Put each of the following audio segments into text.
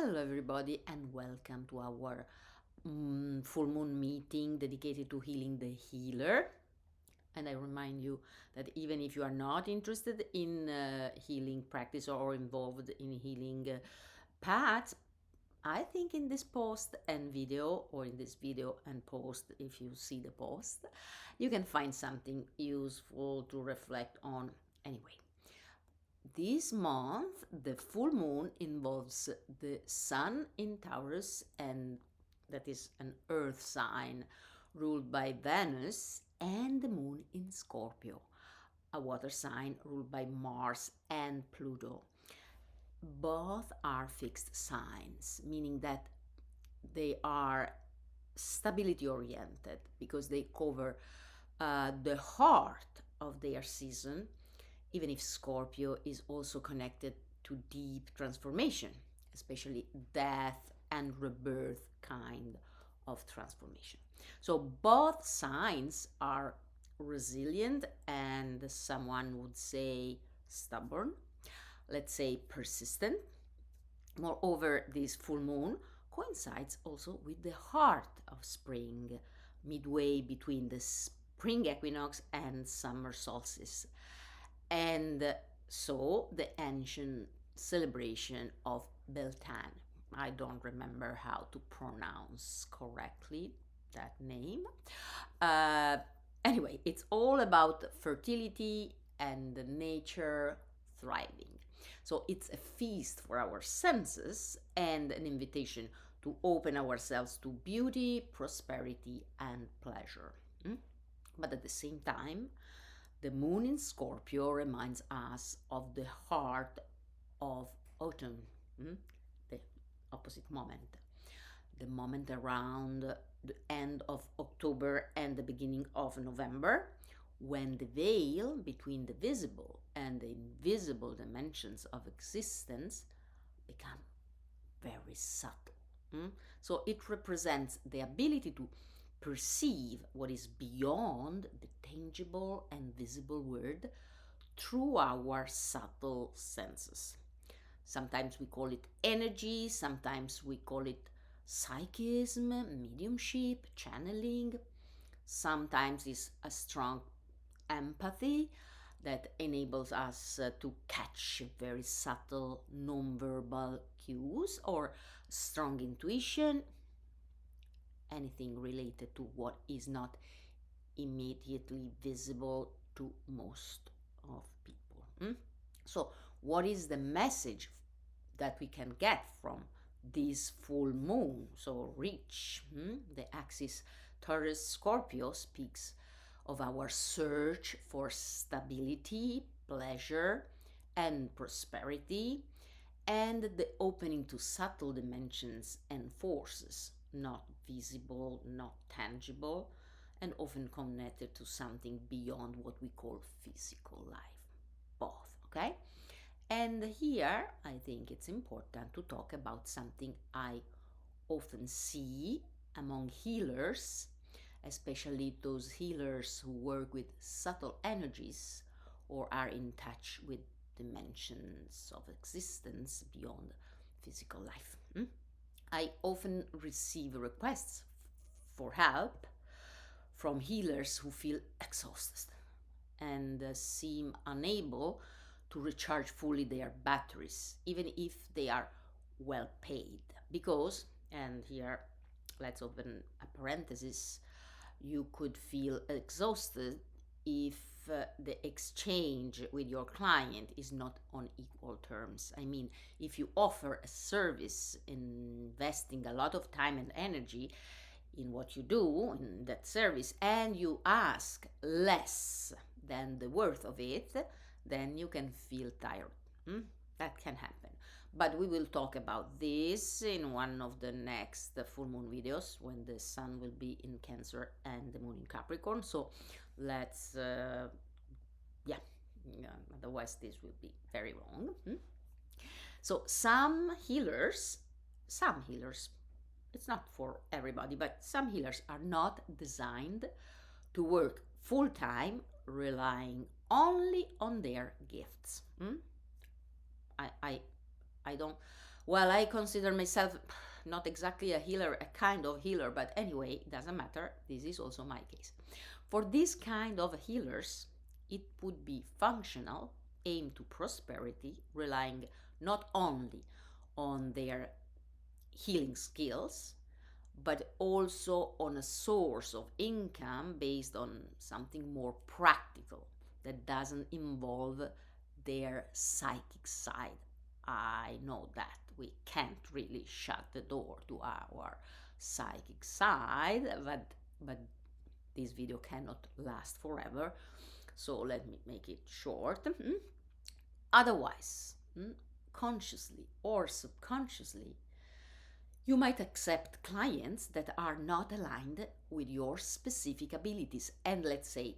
Hello, everybody, and welcome to our full moon meeting dedicated to healing the healer. And I remind you that even if you are not interested in healing practice or involved in healing paths, I think in this post and video, or in this video and post, if you see the post, you can find something useful to reflect on anyway. This month, the full moon involves the sun in Taurus, and that is an earth sign ruled by Venus, and the moon in Scorpio, a water sign ruled by Mars and Pluto. Both are fixed signs, meaning that they are stability oriented because they cover the heart of their season, even if Scorpio is also connected to deep transformation, especially death and rebirth kind of transformation. So both signs are resilient and someone would say stubborn, let's say persistent. Moreover, this full moon coincides also with the heart of spring, midway between the spring equinox and summer solstice. And so the ancient celebration of Beltane. I don't remember how to pronounce correctly that name. Uh, anyway, it's all about fertility and nature thriving. So it's a feast for our senses and an invitation to open ourselves to beauty, prosperity, and pleasure. But at the same time, the moon in Scorpio reminds us of the heart of autumn, the opposite moment, the moment around the end of October and the beginning of November, when the veil between the visible and the invisible dimensions of existence become very subtle. So it represents the ability to perceive what is beyond the tangible and visible world through our subtle senses. Sometimes we call it energy, sometimes we call it psychism, mediumship, channeling. Sometimes it's a strong empathy that enables us to catch very subtle non-verbal cues, or strong intuition, anything related to what is not immediately visible to most of people. So what is the message that we can get from this full moon so rich? The axis Taurus-Scorpio speaks of our search for stability, pleasure, and prosperity, and the opening to subtle dimensions and forces, not visible, not tangible, and often connected to something beyond what we call physical life. Both, okay? And here I think it's important to talk about something I often see among healers, especially those healers who work with subtle energies or are in touch with dimensions of existence beyond physical life. I often receive requests for help from healers who feel exhausted and seem unable to recharge fully their batteries, even if they are well paid. Because, and here let's open a parenthesis, you could feel exhausted if the exchange with your client is not on equal terms. I mean, if you offer a service investing a lot of time and energy in what you do in that service, and you ask less than the worth of it, then you can feel tired. That can happen. But we will talk about this in one of the next full moon videos, when the sun will be in Cancer and the moon in Capricorn. So let's otherwise this will be very long. So some healers, it's not for everybody, but some healers are not designed to work full time relying only on their gifts. I don't Well, I consider myself not exactly a healer, a kind of healer, but anyway, it doesn't matter. This is also my case. For this kind of healers, it would be functional, aimed to prosperity, relying not only on their healing skills, but also on a source of income based on something more practical that doesn't involve their psychic side. I know that we can't really shut the door to our psychic side, but this video cannot last forever, so let me make it short. Otherwise, consciously or subconsciously, you might accept clients that are not aligned with your specific abilities and, let's say,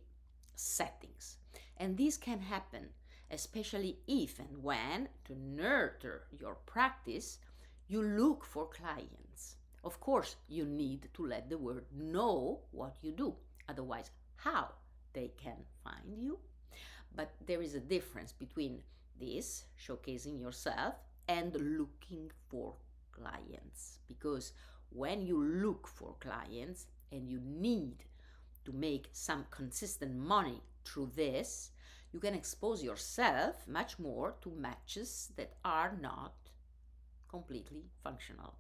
settings. And this can happen especially if and when, to nurture your practice, you look for clients. Of course, you need to let the world know what you do, otherwise, how they can find you. But there is a difference between this, showcasing yourself, and looking for clients, because when you look for clients and you need to make some consistent money through this, you can expose yourself much more to matches that are not completely functional.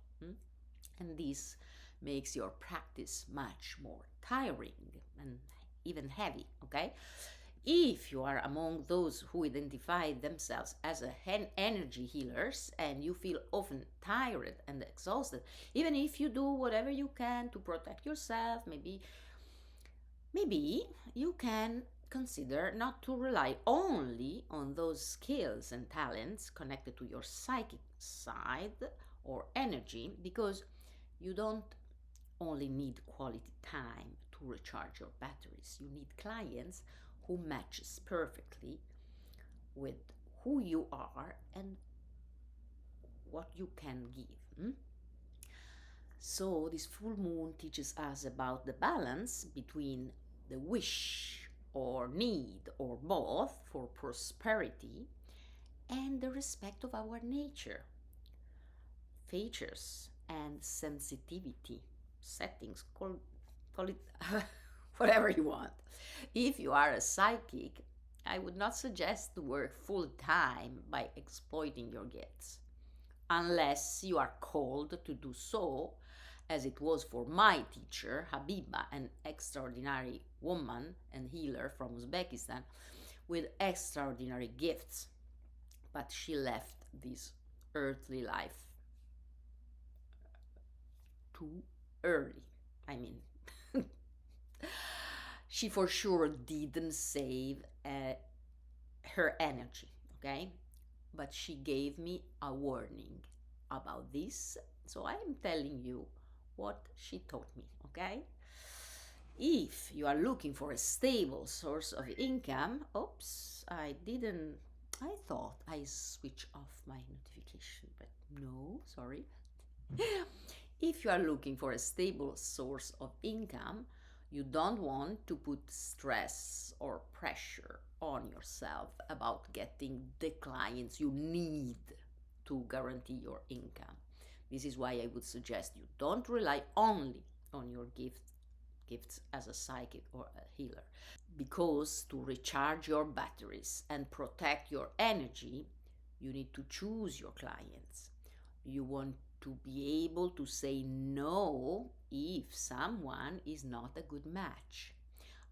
And this makes your practice much more tiring and even heavy, okay? If you are among those who identify themselves as energy healers and you feel often tired and exhausted, even if you do whatever you can to protect yourself, maybe you can consider not to rely only on those skills and talents connected to your psychic side or energy, because you don't only need quality time to recharge your batteries. You need clients who matches perfectly with who you are and what you can give. So this full moon teaches us about the balance between the wish or need or both for prosperity and the respect of our nature, features and sensitivity, settings, call it whatever you want. If you are a psychic, I would not suggest to work full time by exploiting your gifts, unless you are called to do so, as it was for my teacher, Habiba, an extraordinary woman and healer from Uzbekistan with extraordinary gifts. But she left this earthly life too early. I mean, she for sure didn't save her energy, okay? But she gave me a warning about this, so I am telling you what she taught me, okay? If you are looking for a stable source of income, I thought I switched off my notification, but no, sorry. If you are looking for a stable source of income, you don't want to put stress or pressure on yourself about getting the clients you need to guarantee your income. This is why I would suggest you don't rely only on your gifts as a psychic or a healer, because to recharge your batteries and protect your energy, you need to choose your clients. You want to be able to say no if someone is not a good match.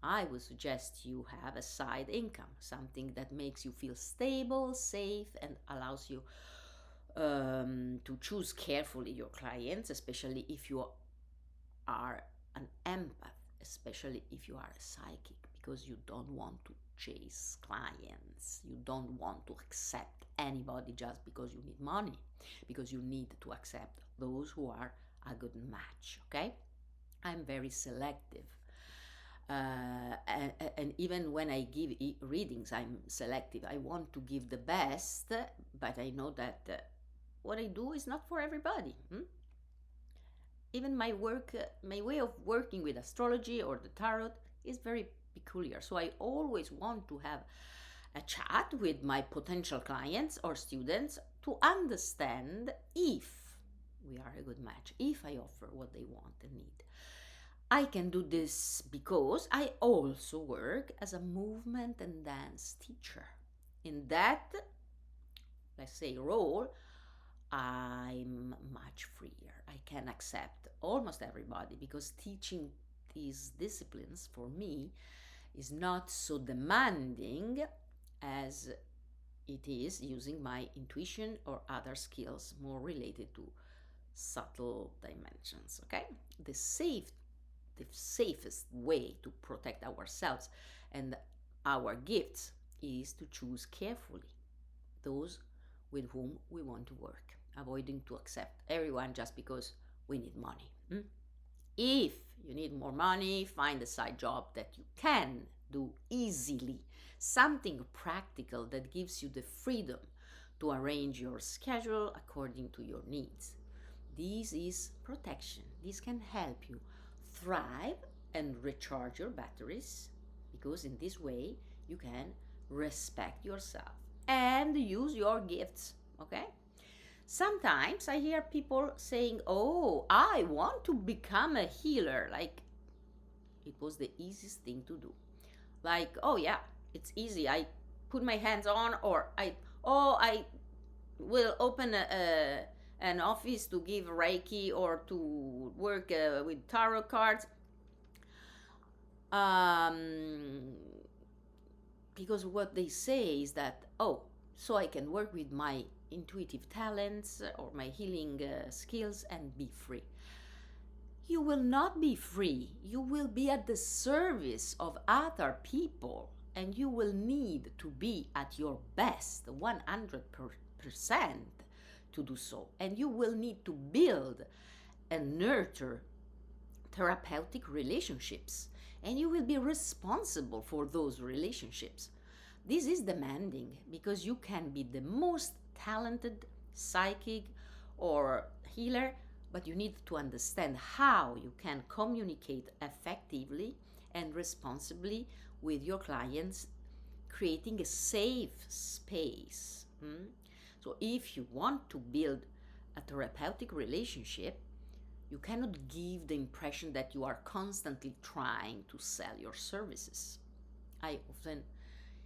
I would suggest you have a side income, something that makes you feel stable, safe, and allows you to choose carefully your clients, especially if you are an empath, especially if you are a psychic, because you don't want to chase clients. You don't want to accept anybody just because you need money, because you need to accept those who are a good match, okay? I'm very selective. And even when I give readings, I'm selective. I want to give the best, but I know that what I do is not for everybody. Even my way of working with astrology or the tarot is very peculiar. So I always want to have a chat with my potential clients or students to understand if we are a good match, if I offer what they want and need. I can do this because I also work as a movement and dance teacher. In that, let's say, role, I'm much freer. I can accept almost everybody because teaching these disciplines for me is not so demanding as it is using my intuition or other skills more related to subtle dimensions. Okay, the safest way to protect ourselves and our gifts is to choose carefully those with whom we want to work, avoiding to accept everyone just because we need money. If you need more money, find a side job that you can do easily, something practical that gives you the freedom to arrange your schedule according to your needs. This is protection. This can help you thrive and recharge your batteries because in this way you can respect yourself and use your gifts. Okay? Sometimes I hear people saying, "Oh, I want to become a healer." Like it was the easiest thing to do. Like, "Oh yeah, it's easy. I put my hands on, or I will open an office to give Reiki or to work with tarot cards." Because what they say is that, "Oh, so I can work with my intuitive talents or my healing skills and be free." You will not be free. You will be at the service of other people, and you will need to be at your best 100% to do so. And you will need to build and nurture therapeutic relationships, and you will be responsible for those relationships. This is demanding because you can be the most talented psychic or healer, but you need to understand how you can communicate effectively and responsibly with your clients, creating a safe space. So if you want to build a therapeutic relationship, you cannot give the impression that you are constantly trying to sell your services. I often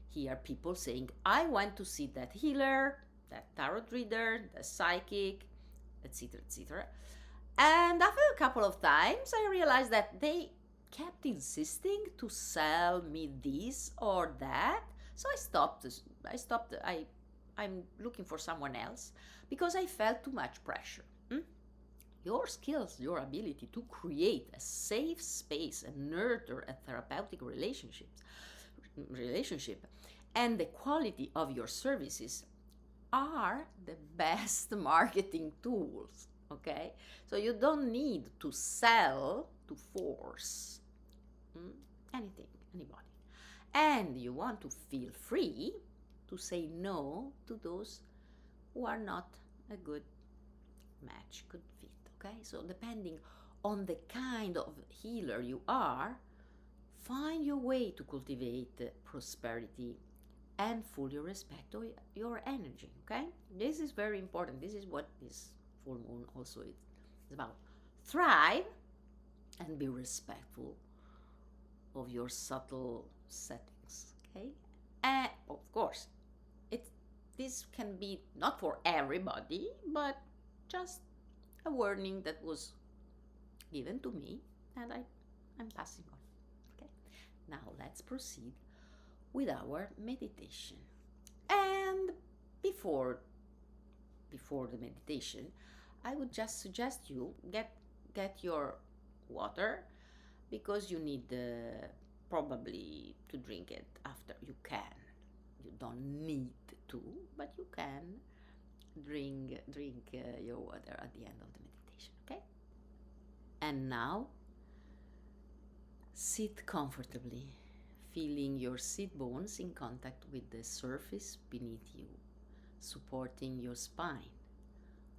hear people saying, "I went to see that healer, that tarot reader, the psychic, etc., etc." And after a couple of times, I realized that they kept insisting to sell me this or that. So I stopped. I'm looking for someone else because I felt too much pressure. Your skills, your ability to create a safe space and nurture a therapeutic relationship, and the quality of your services are the best marketing tools. Okay, so you don't need to sell to force anybody, and you want to feel free to say no to those who are not a good match, good fit. Okay, so depending on the kind of healer you are, find your way to cultivate prosperity and fully respect your energy. Okay, this is very important. This is what this full moon also is about. Thrive and be respectful of your subtle settings. Okay, and of course, this can be not for everybody, but just a warning that was given to me, and I'm passing on. Okay, now let's proceed with our meditation. And before the meditation, I would just suggest you get your water, because you need probably to drink it after. You can. You don't need to, but you can drink your water at the end of the meditation. Okay. And now sit comfortably, feeling your sit bones in contact with the surface beneath you, supporting your spine.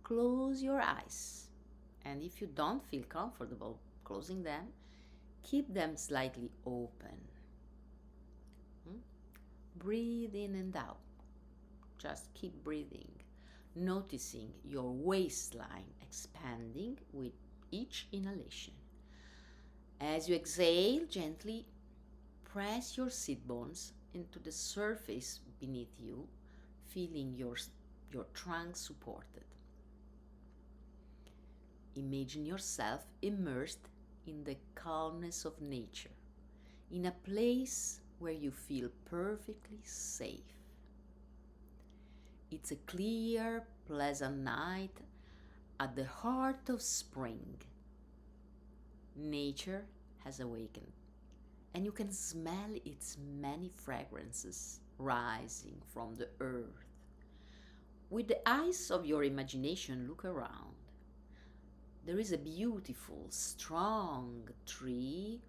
Close your eyes, and if you don't feel comfortable closing them, keep them slightly open. Breathe in and out. Just keep breathing. noticing your waistline expanding with each inhalation. As you exhale, gently press your sit bones into the surface beneath you, feeling your trunk supported. Imagine yourself immersed in the calmness of nature, in a place where you feel perfectly safe. It's a clear, pleasant night at the heart of spring. Nature has awakened, and you can smell its many fragrances rising from the earth. With the eyes of your imagination, look around. There is a beautiful, strong tree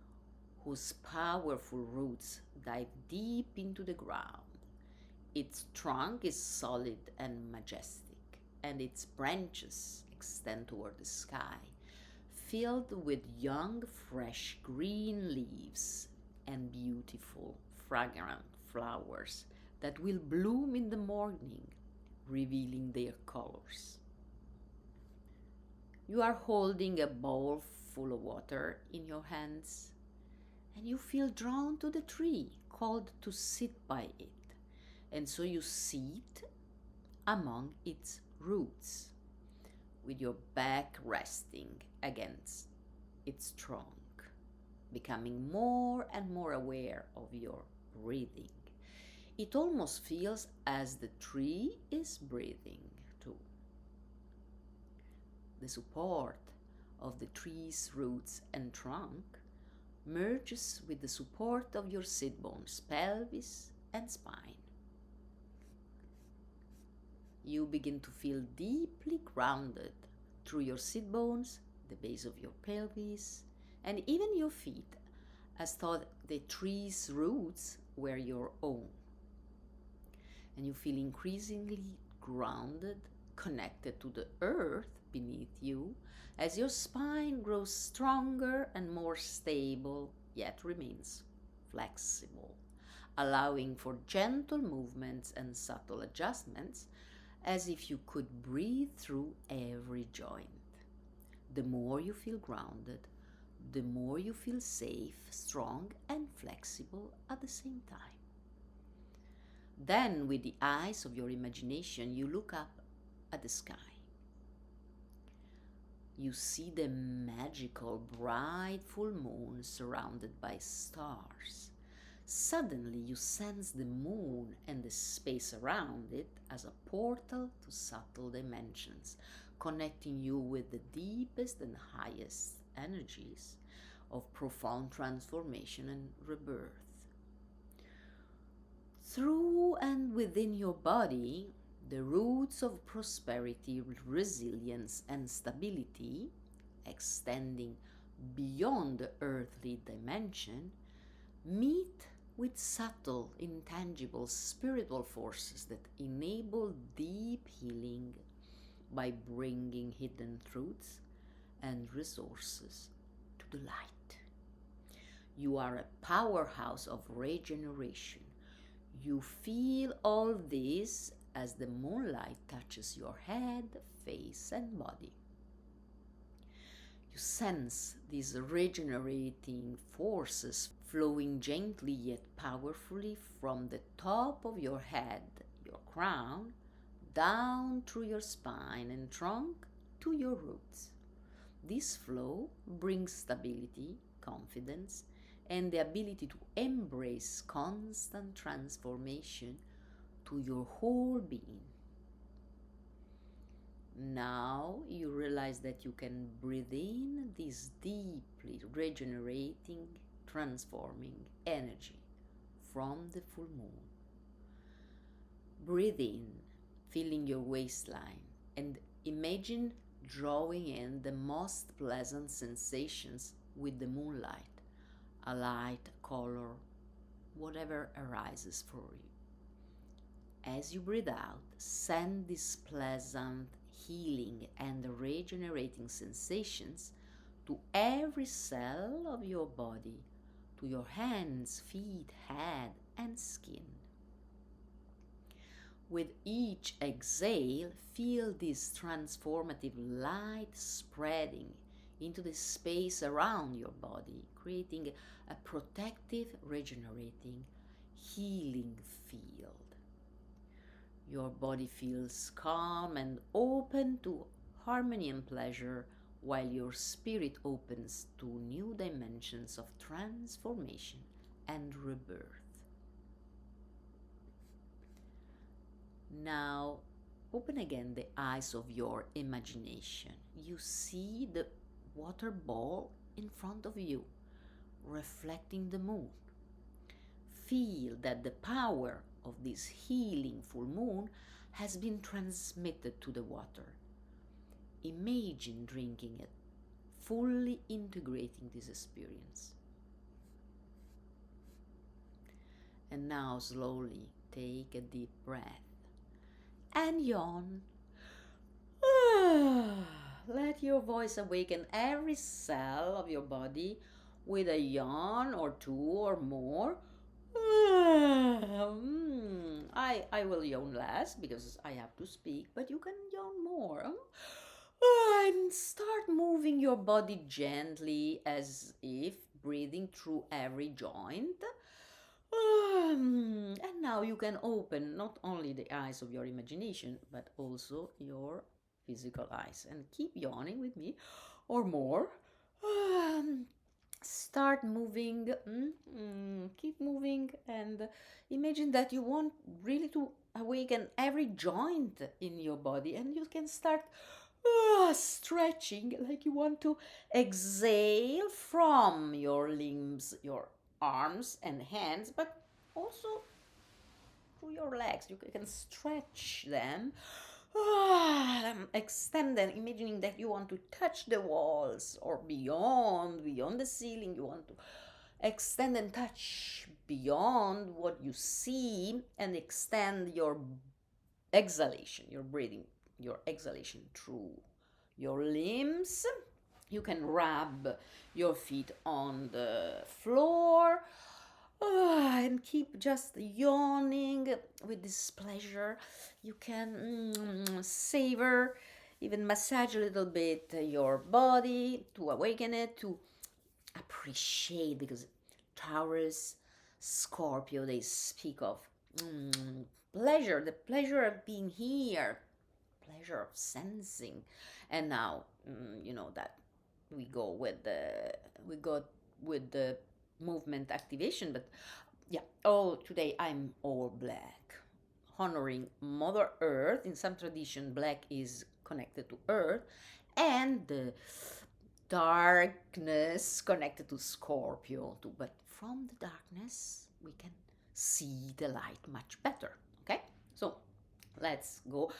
whose powerful roots dive deep into the ground. Its trunk is solid and majestic, and its branches extend toward the sky, filled with young, fresh green leaves and beautiful, fragrant flowers that will bloom in the morning, revealing their colors. You are holding a bowl full of water in your hands, and you feel drawn to the tree, called to sit by it. And so you sit among its roots, with your back resting against its trunk, becoming more and more aware of your breathing. It almost feels as the tree is breathing too. The support of the tree's roots and trunk merges with the support of your sit bones, pelvis, and spine. You begin to feel deeply grounded through your sit bones, the base of your pelvis, and even your feet, as though the tree's roots were your own. And you feel increasingly grounded, connected to the earth beneath you, as your spine grows stronger and more stable, yet remains flexible, allowing for gentle movements and subtle adjustments, as if you could breathe through every joint. The more you feel grounded, the more you feel safe, strong, and flexible at the same time. Then, with the eyes of your imagination, you look up at the sky. You see the magical, bright full moon surrounded by stars. Suddenly, you sense the moon and the space around it as a portal to subtle dimensions, connecting you with the deepest and highest energies of profound transformation and rebirth. Through and within your body, the roots of prosperity, resilience, and stability, extending beyond the earthly dimension, meet with subtle, intangible spiritual forces that enable deep healing by bringing hidden truths and resources to the light. You are a powerhouse of regeneration. You feel all this as the moonlight touches your head, face, and body. You sense these regenerating forces flowing gently yet powerfully from the top of your head, your crown, down through your spine and trunk to your roots. This flow brings stability, confidence, and the ability to embrace constant transformation to your whole being. Now you realize that you can breathe in this deeply regenerating, transforming energy from the full moon. Breathe in, feeling your waistline, and imagine drawing in the most pleasant sensations with the moonlight, a light, color, whatever arises for you. As you breathe out, send these pleasant, healing, and regenerating sensations to every cell of your body, to your hands, feet, head, and skin. With each exhale, feel this transformative light spreading into the space around your body, creating a protective, regenerating, healing field. Your body feels calm and open to harmony and pleasure, while your spirit opens to new dimensions of transformation and rebirth. Now, open again the eyes of your imagination. You see the water ball in front of you, reflecting the moon. Feel that the power of this healing full moon has been transmitted to the water. Imagine drinking it, fully integrating this experience. And now slowly take a deep breath and yawn. Let your voice awaken every cell of your body with a yawn or two or more. I will yawn less because I have to speak, but you can yawn more. And start moving your body gently as if breathing through every joint. And now you can open not only the eyes of your imagination, but also your physical eyes. And keep yawning with me or more. Start moving, keep moving, and imagine that you want really to awaken every joint in your body, and you can start stretching like you want to exhale from your limbs, your arms and hands, but also through your legs. You can stretch them, extend them, imagining that you want to touch the walls or beyond the ceiling. You want to extend and touch beyond what you see, and extend your exhalation, your breathing, your exhalation through your limbs. You can rub your feet on the floor, and keep just yawning with this pleasure. You can savor, even massage a little bit your body to awaken it, to appreciate, because Taurus, Scorpio, they speak of pleasure, the pleasure of being here, pleasure of sensing. And now, you know that we go with the movement activation, but yeah. Oh, today I'm all black, honoring Mother Earth. In some tradition, black is connected to Earth, and the darkness connected to Scorpio too. But from the darkness, we can see the light much better. Okay, so let's go.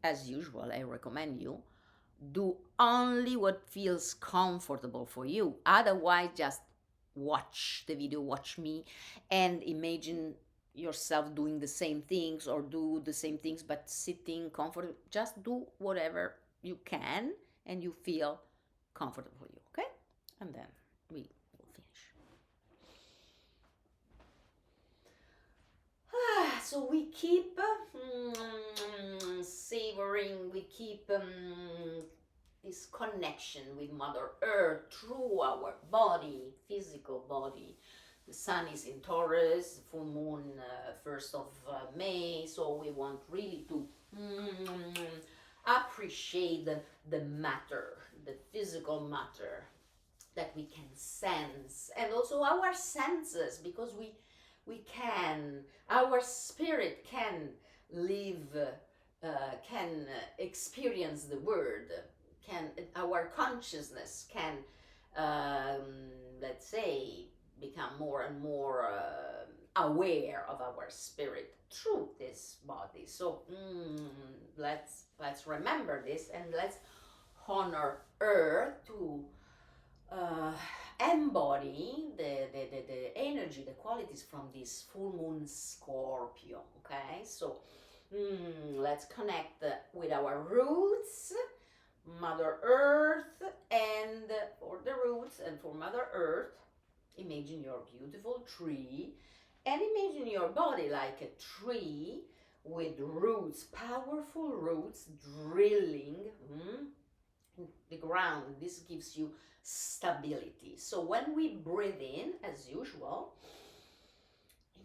As usual, I recommend you do only what feels comfortable for you. Otherwise, just watch the video, watch me, and imagine yourself doing the same things, or do the same things but sitting comfortable. Just do whatever you can and you feel comfortable for you, okay? And then we will finish. So we keep savoring, we keep this connection with Mother Earth through our body, physical body. The sun is in Taurus, full moon 1st of May, so we want really to appreciate the matter, the physical matter that we can sense, and also our senses, because we can, our spirit can live, can experience the world, can, our consciousness can, let's say, become more and more aware of our spirit through this body. So let's remember this, and let's honor Earth to embody the energy, the qualities from this full moon Scorpio. Okay, so let's connect with our roots, Mother Earth, and for the roots and for Mother Earth, imagine your beautiful tree, and imagine your body like a tree with roots, powerful roots drilling the ground. This gives you stability. So when we breathe in, as usual,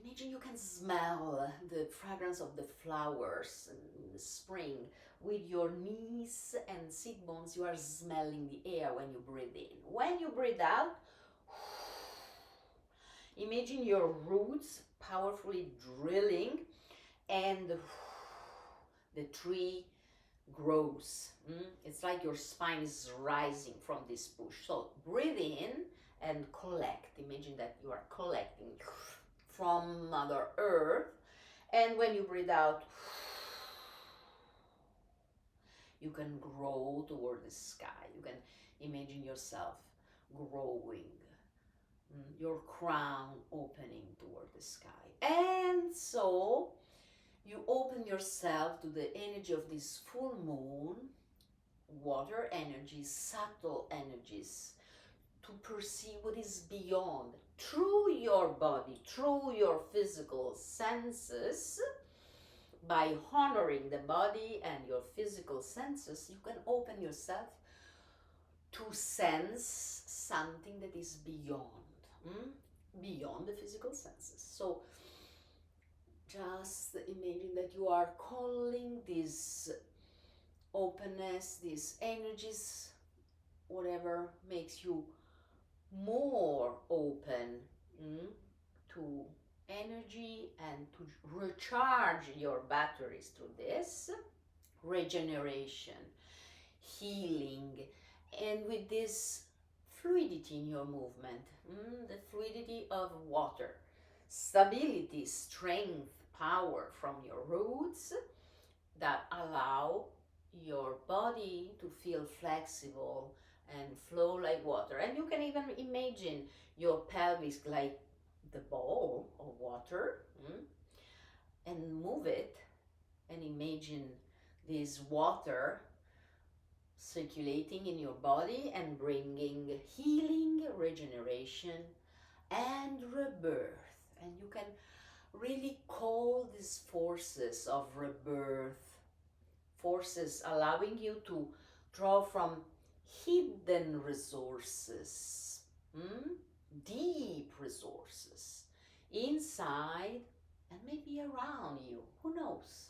imagine you can smell the fragrance of the flowers in the spring. With your knees and sit bones, you are smelling the air when you breathe in. When you breathe out, imagine your roots powerfully drilling and the tree grows. It's like your spine is rising from this push. So breathe in and collect. Imagine that you are collecting from Mother Earth. And when you breathe out, you can grow toward the sky. You can imagine yourself growing, your crown opening toward the sky. And so you open yourself to the energy of this full moon, water energies, subtle energies, to perceive what is beyond. Through your body, through your physical senses, by honoring the body and your physical senses, you can open yourself to sense something that is beyond the physical senses. So just imagine that you are calling this openness, these energies, whatever makes you more open to energy and to recharge your batteries through this regeneration, healing, and with this fluidity in your movement, the fluidity of water, stability, strength, power from your roots that allow your body to feel flexible and flow like water. And you can even imagine your pelvis like the bowl of water, and move it and imagine this water circulating in your body and bringing healing, regeneration, and rebirth. And you can really call these forces of rebirth, forces allowing you to draw from hidden resources, deep resources inside and maybe around you. Who knows?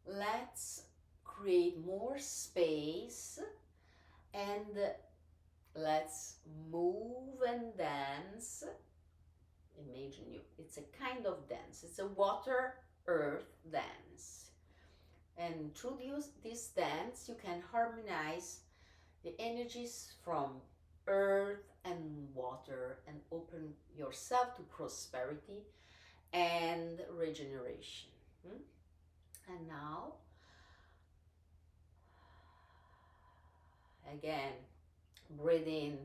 Let's create more space and let's move and dance. Imagine it's a kind of dance. It's a water earth dance. And through this dance, you can harmonize the energies from earth and water and open yourself to prosperity and regeneration. And now, again, breathe in,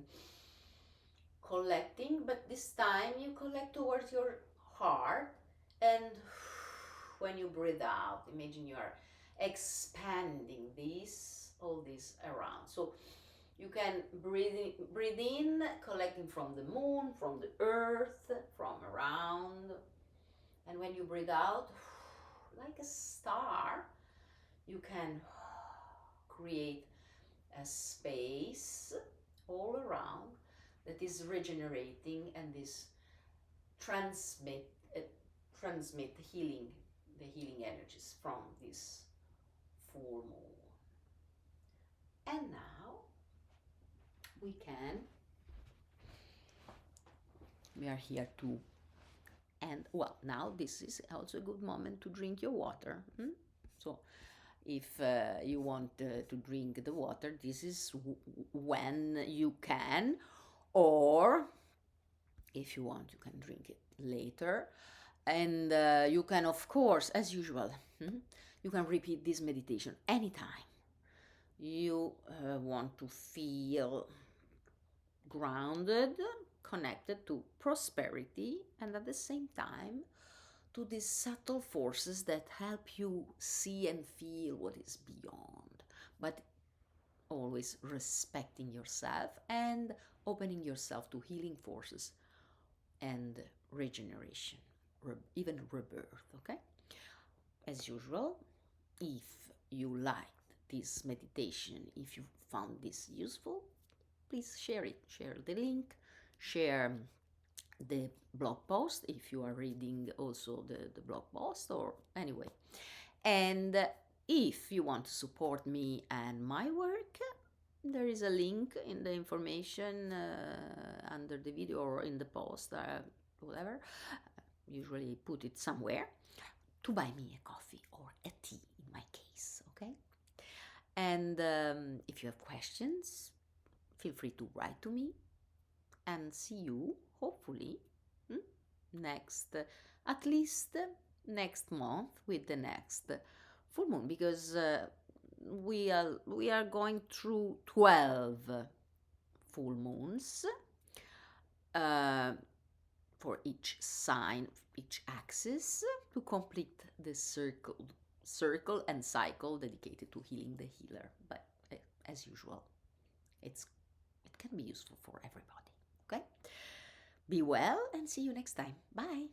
collecting, but this time you collect towards your heart, and when you breathe out, imagine you are expanding all this around. So you can breathe in, collecting from the moon, from the earth, from around. And when you breathe out, like a star, you can create a space all around that is regenerating and this transmit healing, the healing energies from this full moon. And now we are here to, and well, now this is also a good moment to drink your water. So if you want to drink the water, this is when you can, or if you want, you can drink it later. And you can, of course, as usual, you can repeat this meditation anytime you want to feel grounded, connected to prosperity, and at the same time to these subtle forces that help you see and feel what is beyond, but always respecting yourself and opening yourself to healing forces and regeneration, even rebirth. Okay, as usual, if you liked this meditation, if you found this useful, please share it. Share the link, share the blog post if you are reading also the blog post, or anyway. And if you want to support me and my work, there is a link in the information under the video or in the post, whatever. Usually put it somewhere to buy me a coffee or a tea in my case, okay? And if you have questions, feel free to write to me, and see you hopefully next, at least next month with the next full moon, because we are going through 12 full moons for each sign, each axis, to complete the circle and cycle dedicated to healing the healer. But as usual, it can be useful for everybody. Okay? Be well and see you next time. Bye.